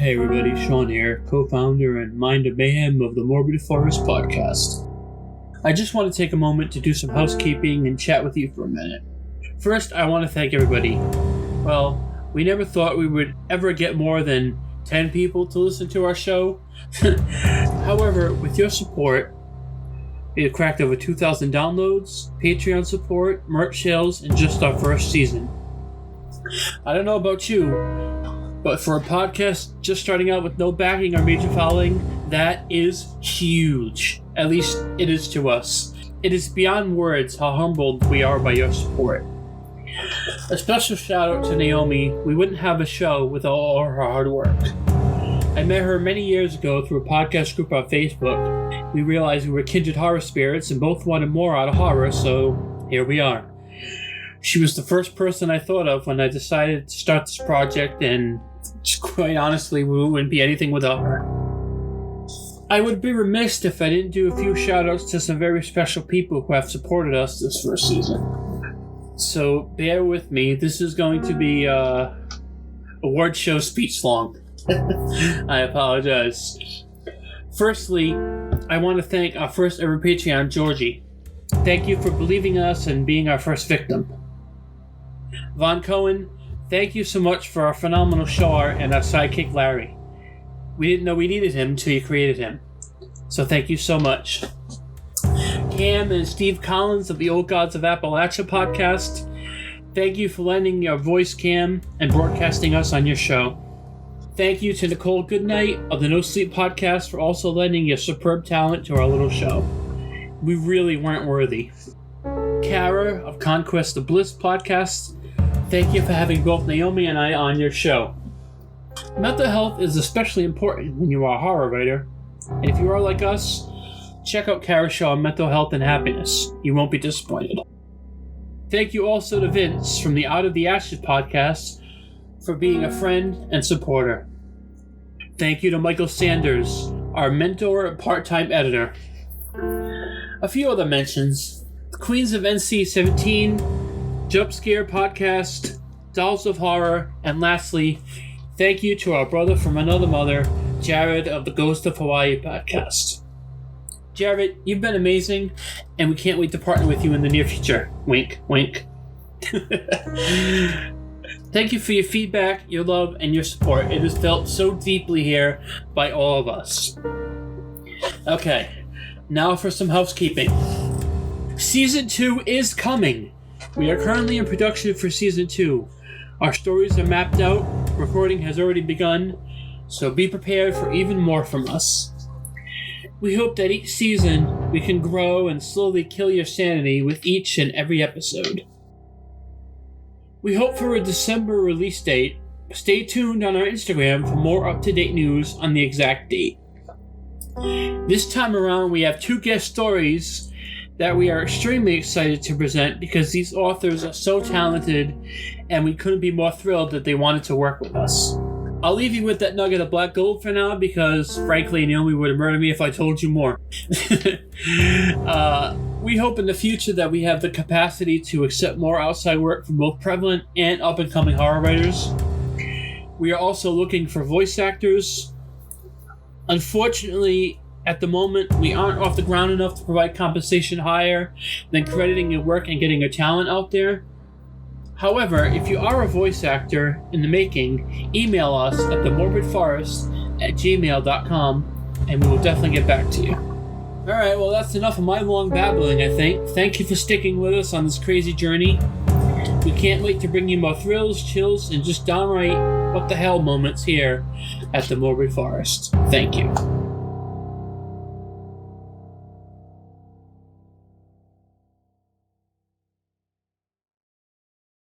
Hey everybody, Sean here, co-founder and mind of mayhem of the Morbid Forest podcast. I just want to take a moment to do some housekeeping and chat with you for a minute. First, I want to thank everybody. Well, we never thought we would ever get more than 10 people to listen to our show. However, with your support, we have cracked over 2,000 downloads, Patreon support, merch sales, in just our first season. I don't know about you, but for a podcast just starting out with no backing or major following, that is huge. At least it is to us. It is beyond words how humbled we are by your support. A special shout out to Naomi. We wouldn't have a show without all her hard work. I met her many years ago through a podcast group on Facebook. We realized we were kindred horror spirits and both wanted more out of horror, so here we are. She was the first person I thought of when I decided to start this project, and quite honestly, we wouldn't be anything without her. I would be remiss if I didn't do a few shout-outs to some very special people who have supported us this first season. So bear with me, this is going to be award show speech long. I apologize. Firstly, I want to thank our first ever Patreon, Georgie. Thank you for believing in us and being our first victim. Von Cohen, thank you so much for our phenomenal Shar and our sidekick Larry. We didn't know we needed him until you created him. So thank you so much. Cam and Steve Collins of the Old Gods of Appalachia podcast, thank you for lending your voice, Cam, and broadcasting us on your show. Thank you to Nicole Goodnight of the No Sleep podcast for also lending your superb talent to our little show. We really weren't worthy. Kara of Conquest of Bliss podcast, thank you for having both Naomi and I on your show. Mental health is especially important when you are a horror writer, and if you are like us, check out Kara's show on mental health and happiness. You won't be disappointed. Thank you also to Vince from the Out of the Ashes podcast for being a friend and supporter. Thank you to Michael Sanders, our mentor and part-time editor. A few other mentions: the Queens of NC-17, Jump Scare Podcast, Dolls of Horror, and lastly, thank you to our brother from another mother, Jared of the Ghost of Hawaii podcast. Jared, you've been amazing, and we can't wait to partner with you in the near future. Wink, wink. Thank you for your feedback, your love, and your support. It is felt so deeply here by all of us. Okay, now for some housekeeping. Season 2 is coming. We are currently in production for Season 2. Our stories are mapped out, recording has already begun, so be prepared for even more from us. We hope that each season we can grow and slowly kill your sanity with each and every episode. We hope for a December release date. Stay tuned on our Instagram for more up-to-date news on the exact date. This time around, we have 2 guest stories that we are extremely excited to present because these authors are so talented and we couldn't be more thrilled that they wanted to work with us. I'll leave you with that nugget of black gold for now because, frankly, Naomi would have murdered me if I told you more. We hope in the future that we have the capacity to accept more outside work from both prevalent and up-and-coming horror writers. We are also looking for voice actors. Unfortunately, at the moment, we aren't off the ground enough to provide compensation higher than crediting your work and getting your talent out there. However, if you are a voice actor in the making, email us at themorbidforest@gmail.com and we will definitely get back to you. Alright, well that's enough of my long babbling, I think. Thank you for sticking with us on this crazy journey. We can't wait to bring you more thrills, chills, and just downright what the hell moments here at the Morbid Forest. Thank you.